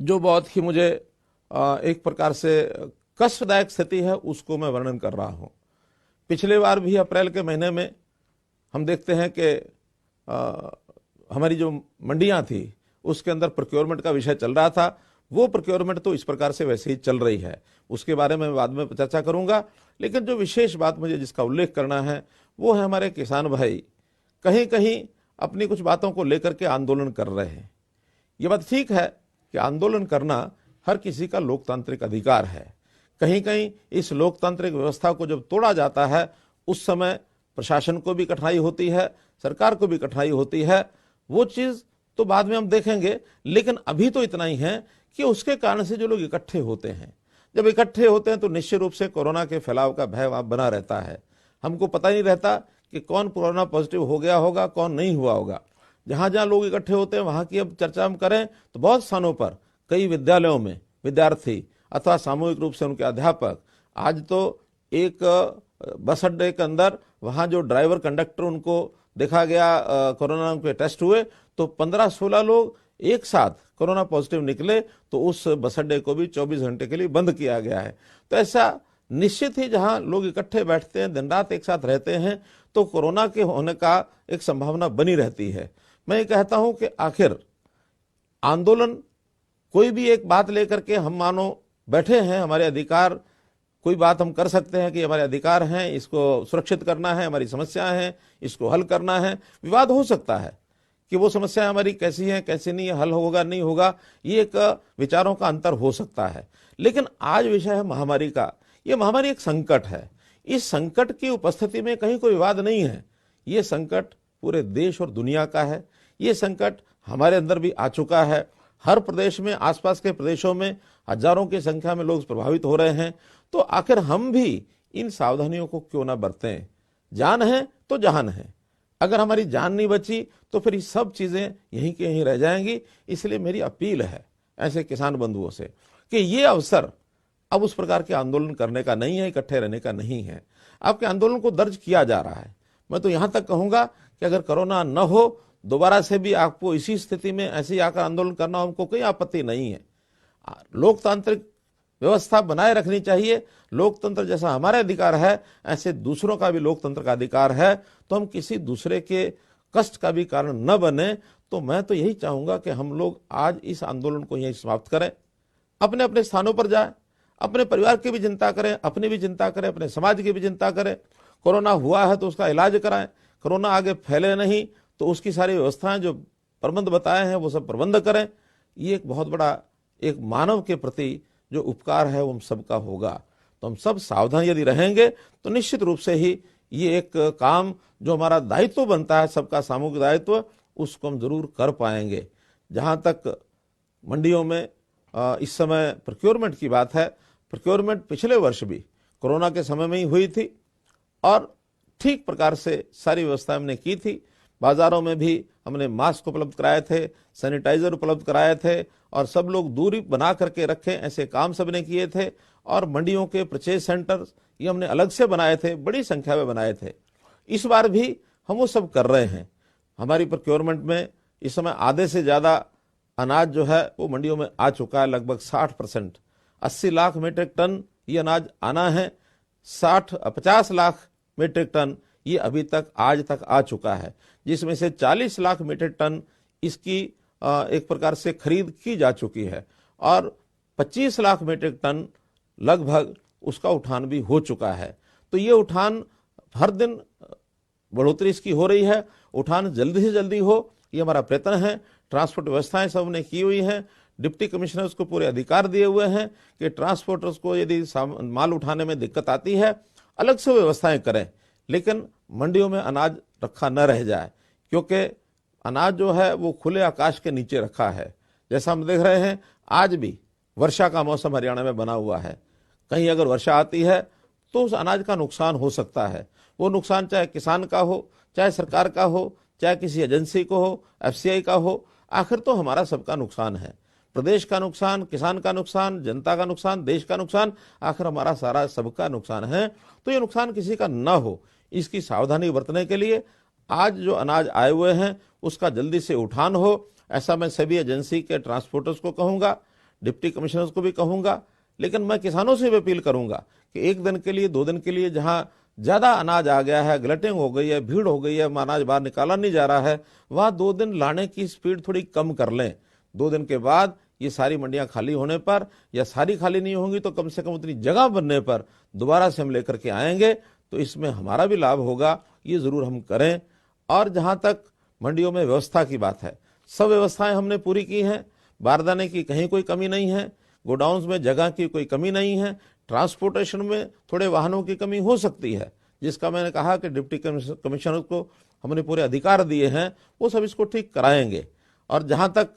जो बहुत ही मुझे एक प्रकार से कष्टदायक स्थिति है उसको मैं वर्णन कर रहा हूं। पिछले बार भी अप्रैल के महीने में हम देखते हैं कि हमारी जो मंडियां थी उसके अंदर प्रोक्योरमेंट का विषय चल रहा था। वो प्रोक्योरमेंट तो इस प्रकार से वैसे ही चल रही है, उसके बारे में बाद में चर्चा करूंगा। लेकिन जो विशेष बात मुझे जिसका उल्लेख करना है वो है हमारे किसान भाई कहीं कहीं अपनी कुछ बातों को लेकर के आंदोलन कर रहे हैं। ये बात ठीक है कि आंदोलन करना हर किसी का लोकतांत्रिक अधिकार है। कहीं कहीं इस लोकतांत्रिक व्यवस्था को जब तोड़ा जाता है उस समय प्रशासन को भी कठिनाई होती है, सरकार को भी कठिनाई होती है। वो चीज तो बाद में हम देखेंगे, लेकिन अभी तो इतना ही है कि उसके कारण से जो लोग इकट्ठे होते हैं, जब इकट्ठे होते हैं तो निश्चित रूप से कोरोना के फैलाव का भय वहां बना रहता है। हमको पता नहीं रहता कि कौन कोरोना पॉजिटिव हो गया होगा, कौन नहीं हुआ होगा। जहां जहां लोग इकट्ठे होते हैं वहां की अब चर्चा हम करें तो बहुत स्थानों पर कई विद्यालयों में विद्यार्थी अथवा सामूहिक रूप से उनके अध्यापक, आज तो एक बस अड्डे के अंदर वहां जो ड्राइवर कंडक्टर उनको देखा गया कोरोना के टेस्ट हुए तो 15-16 लोग एक साथ कोरोना पॉजिटिव निकले, तो उस बस अड्डे को भी 24 घंटे के लिए बंद किया गया है। तो ऐसा निश्चित ही जहां लोग इकट्ठे बैठते हैं, दिन रात एक साथ रहते हैं, तो कोरोना के होने का एक संभावना बनी रहती है। मैं ये कहता हूं कि आखिर आंदोलन कोई भी एक बात लेकर के हम मानो बैठे हैं, हमारे अधिकार, कोई बात हम कर सकते हैं कि हमारे अधिकार हैं, इसको सुरक्षित करना है, हमारी समस्याएं हैं, इसको हल करना है। विवाद हो सकता है कि वो समस्याएं हमारी कैसी हैं, कैसी नहीं है, हल होगा नहीं होगा, ये एक विचारों का अंतर हो सकता है। लेकिन आज विषय है महामारी का। ये महामारी एक संकट है। इस संकट की उपस्थिति में कहीं कोई विवाद नहीं है। ये संकट पूरे देश और दुनिया का है। ये संकट हमारे अंदर भी आ चुका है। हर प्रदेश में, आसपास के प्रदेशों में हजारों की संख्या में लोग प्रभावित हो रहे हैं। तो आखिर हम भी इन सावधानियों को क्यों ना बरतें। जान है तो जहान है। अगर हमारी जान नहीं बची तो फिर ये सब चीजें यहीं के यहीं रह जाएंगी। इसलिए मेरी अपील है ऐसे किसान बंधुओं से कि ये अवसर अब उस प्रकार के आंदोलन करने का नहीं है, इकट्ठे रहने का नहीं है। आपके आंदोलन को दर्ज किया जा रहा है। मैं तो यहां तक कहूंगा कि अगर कोरोना न हो, दोबारा से भी आपको इसी स्थिति में ऐसे ही आकर आंदोलन करना, हमको कोई आपत्ति नहीं है। लोकतांत्रिक व्यवस्था बनाए रखनी चाहिए। लोकतंत्र जैसा हमारा अधिकार है, ऐसे दूसरों का भी लोकतंत्र का अधिकार है। तो हम किसी दूसरे के कष्ट का भी कारण न बने। तो मैं तो यही चाहूंगा कि हम लोग आज इस आंदोलन को यहीं समाप्त करें, अपने अपने स्थानों पर जाएं, अपने परिवार की भी चिंता करें, अपनी भी चिंता करें, अपने समाज की भी चिंता करें। कोरोना हुआ है तो उसका इलाज कराएं। कोरोना आगे फैले नहीं तो उसकी सारी व्यवस्थाएं जो प्रबंध बताए हैं वो सब प्रबंध करें। ये एक बहुत बड़ा एक मानव के प्रति जो उपकार है वो हम सबका होगा। तो हम सब सावधान यदि रहेंगे तो निश्चित रूप से ही ये एक काम जो हमारा दायित्व बनता है, सबका सामूहिक दायित्व, उसको हम जरूर कर पाएंगे। जहां तक मंडियों में इस समय प्रोक्योरमेंट की बात है, प्रोक्योरमेंट पिछले वर्ष भी कोरोना के समय में ही हुई थी और ठीक प्रकार से सारी व्यवस्था हमने की थी। बाजारों में भी हमने मास्क उपलब्ध कराए थे, सैनिटाइजर उपलब्ध कराए थे और सब लोग दूरी बना करके रखें, ऐसे काम सबने किए थे। और मंडियों के परचेज सेंटर ये हमने अलग से बनाए थे, बड़ी संख्या में बनाए थे। इस बार भी हम वो सब कर रहे हैं। हमारी प्रोक्योरमेंट में इस समय आधे से ज्यादा अनाज जो है वो मंडियों में आ चुका है, लगभग 60%। 80 लाख मीट्रिक टन ये अनाज आना है। 50 लाख मीट्रिक टन ये अभी तक आज तक आ चुका है, जिसमें से 40 लाख मीट्रिक टन इसकी एक प्रकार से खरीद की जा चुकी है और 25 लाख मीट्रिक टन लगभग उसका उठान भी हो चुका है। तो ये उठान हर दिन बढ़ोतरी इसकी हो रही है। उठान जल्दी से जल्दी हो, ये हमारा प्रयत्न है। ट्रांसपोर्ट व्यवस्थाएं सबने की हुई हैं। डिप्टी कमिश्नर्स को पूरे अधिकार दिए हुए हैं कि ट्रांसपोर्टर्स को यदि माल उठाने में दिक्कत आती है अलग से व्यवस्थाएं करें, लेकिन मंडियों में अनाज रखा न रह जाए, क्योंकि अनाज जो है वो खुले आकाश के नीचे रखा है। जैसा हम देख रहे हैं आज भी वर्षा का मौसम हरियाणा में बना हुआ है। कहीं अगर वर्षा आती है तो उस अनाज का नुकसान हो सकता है। वो नुकसान चाहे किसान का हो, चाहे सरकार का हो, चाहे किसी एजेंसी को हो, एफसीआई का हो, आखिर तो हमारा सबका नुकसान है। प्रदेश का नुकसान, किसान का नुकसान, जनता का नुकसान, देश का नुकसान, आखिर हमारा सारा सबका नुकसान है। तो ये नुकसान किसी का न हो, इसकी सावधानी बरतने के लिए आज जो अनाज आए हुए हैं उसका जल्दी से उठान हो, ऐसा मैं सभी एजेंसी के ट्रांसपोर्टर्स को कहूंगा। डिप्टी कमिश्नर्स को भी कहूंगा, लेकिन मैं किसानों से भी अपील करूंगा कि एक दिन के लिए 2 दिन के लिए जहां ज्यादा अनाज आ गया है, ग्लटिंग हो गई है, भीड़ हो गई है, अनाज बाहर निकाला नहीं जा रहा है, वहां 2 दिन लाने की स्पीड थोड़ी कम कर लें। 2 दिन के बाद ये सारी मंडियां खाली होने पर, या सारी खाली नहीं होंगी तो कम से कम उतनी जगह बनने पर दोबारा से हम लेकर के आएंगे, तो इसमें हमारा भी लाभ होगा। ये जरूर हम करें। और जहां तक मंडियों में व्यवस्था की बात है, सब व्यवस्थाएं हमने पूरी की हैं। बारदाने की कहीं कोई कमी नहीं है, गोडाउन्स में जगह की कोई कमी नहीं है, ट्रांसपोर्टेशन में थोड़े वाहनों की कमी हो सकती है, जिसका मैंने कहा कि डिप्टी कमिश्नर को हमने पूरे अधिकार दिए हैं, वो सब इसको ठीक कराएंगे। और जहां तक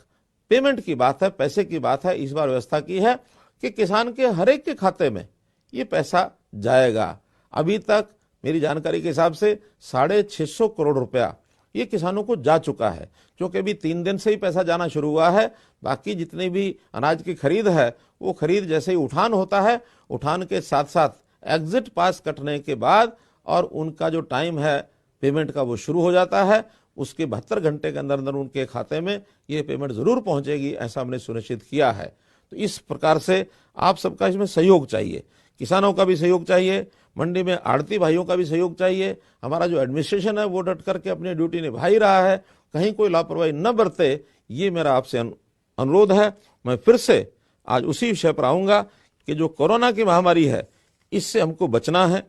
पेमेंट की बात है, पैसे की बात है, इस बार व्यवस्था की है कि किसान के हर एक के खाते में ये पैसा जाएगा। अभी तक मेरी जानकारी के हिसाब से 650 करोड़ रुपया ये किसानों को जा चुका है, क्योंकि अभी 3 दिन से ही पैसा जाना शुरू हुआ है। बाकी जितनी भी अनाज की खरीद है, वो खरीद जैसे ही उठान होता है, उठान के साथ साथ एग्जिट पास कटने के बाद और उनका जो टाइम है पेमेंट का वो शुरू हो जाता है। उसके 72 घंटे के अंदर अंदर उनके खाते में ये पेमेंट जरूर पहुंचेगी, ऐसा हमने सुनिश्चित किया है। तो इस प्रकार से आप सबका इसमें सहयोग चाहिए, किसानों का भी सहयोग चाहिए, मंडी में आड़ती भाइयों का भी सहयोग चाहिए। हमारा जो एडमिनिस्ट्रेशन है वो डट करके अपनी ड्यूटी निभा ही रहा है, कहीं कोई लापरवाही न बरते, ये मेरा आपसे अनुरोध है। मैं फिर से आज उसी विषय पर आऊंगा कि जो कोरोना की महामारी है, इससे हमको बचना है।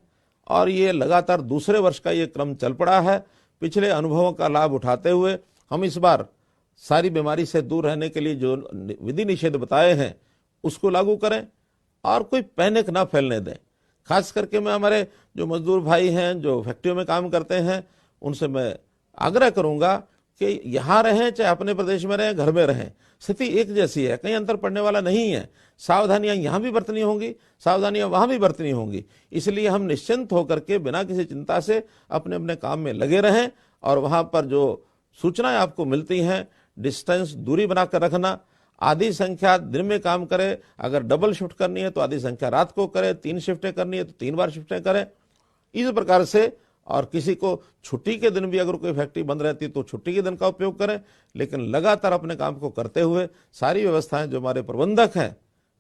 और ये लगातार दूसरे वर्ष का ये क्रम चल पड़ा है। पिछले अनुभवों का लाभ उठाते हुए हम इस बार सारी बीमारी से दूर रहने के लिए जो विधि निषेध बताए हैं उसको लागू करें और कोई पैनिक ना फैलने दें। खास करके मैं हमारे जो मजदूर भाई हैं, जो फैक्ट्रियों में काम करते हैं, उनसे मैं आग्रह करूंगा कि यहाँ रहें चाहे अपने प्रदेश में रहें, घर में रहें, स्थिति एक जैसी है, कहीं अंतर पड़ने वाला नहीं है। सावधानियां यहाँ भी बरतनी होंगी, सावधानियां वहां भी बरतनी होंगी। इसलिए हम निश्चिंत होकर के बिना किसी चिंता से अपने अपने काम में लगे रहें। और वहां पर जो सूचनाएं आपको मिलती हैं, डिस्टेंस, दूरी बनाकर रखना, आधी संख्या दिन में काम करे, अगर डबल शिफ्ट करनी है तो आधी संख्या रात को करे, 3 शिफ्टें करनी है तो 3 बार शिफ्टें करें, इस प्रकार से। और किसी को छुट्टी के दिन भी अगर कोई फैक्ट्री बंद रहती तो छुट्टी के दिन का उपयोग करें, लेकिन लगातार अपने काम को करते हुए सारी व्यवस्थाएं जो हमारे प्रबंधक हैं,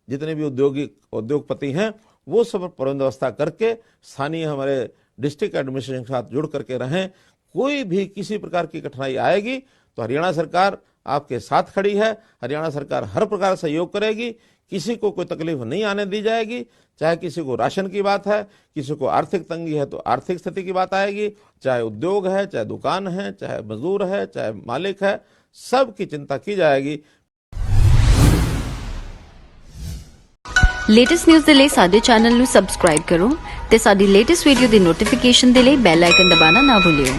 जितने भी उद्योगपति हैं, वो सब प्रबंध व्यवस्था करके स्थानीय हमारे डिस्ट्रिक्ट एडमिनिस्ट्रेशन के साथ जुड़ करके रहें। कोई भी किसी प्रकार की कठिनाई आएगी तो हरियाणा सरकार आपके साथ खड़ी है। हरियाणा सरकार हर प्रकार सहयोग करेगी, किसी को कोई तकलीफ नहीं आने दी जाएगी। चाहे किसी को राशन की बात है, किसी को आर्थिक तंगी है तो आर्थिक स्थिति की बात आएगी, चाहे उद्योग है, चाहे दुकान है, चाहे मजदूर है, चाहे मालिक है, सबकी चिंता की जाएगी। ਲੇਟੈਸਟ ਨਿਊਜ਼ ਦੇ ਲਈ ਸਾਡੇ ਚੈਨਲ ਨੂੰ ਸਬਸਕ੍ਰਾਈਬ ਕਰੋ ਤੇ ਸਾਡੀ ਲੇਟੈਸਟ ਵੀਡੀਓ ਦੀ ਨੋਟੀਫਿਕੇਸ਼ਨ ਦੇ ਲਈ ਬੈਲ ਆਈਕਨ ਦਬਾਉਣਾ ਨਾ ਭੁੱਲਿਓ।